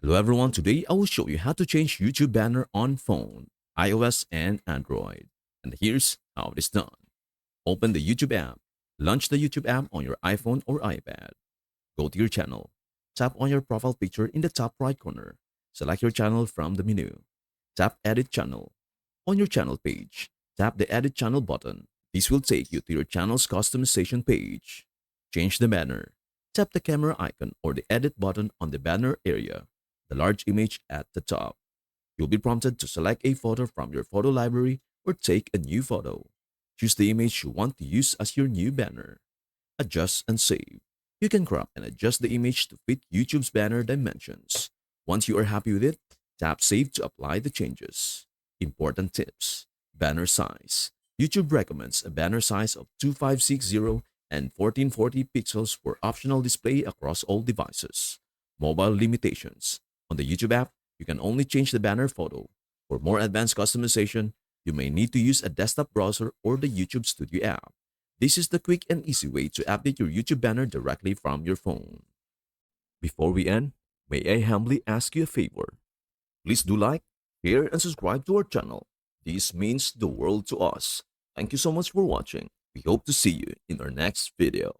Hello everyone, today I will show you how to change YouTube banner on phone, iOS and Android. And here's how it is done. Open the YouTube app. Launch the YouTube app on your iPhone or iPad. Go to your channel. Tap on your profile picture in the top right corner. Select your channel from the menu. Tap Edit Channel. On your channel page, tap the Edit Channel button. This will take you to your channel's customization page. Change the banner. Tap the camera icon or the Edit button on the banner area, the large image at the top. You'll be prompted to select a photo from your photo library or take a new photo. Choose the image you want to use as your new banner. Adjust and save. You can crop and adjust the image to fit YouTube's banner dimensions. Once you are happy with it, tap Save to apply the changes. Important tips. Banner size. YouTube recommends a banner size of 2560 and 1440 pixels for optional display across all devices. Mobile limitations. On the YouTube app, you can only change the banner photo. For more advanced customization, you may need to use a desktop browser or the YouTube Studio app. This is the quick and easy way to update your YouTube banner directly from your phone. Before we end, may I humbly ask you a favor? Please do like, share, and subscribe to our channel. This means the world to us. Thank you so much for watching. We hope to see you in our next video.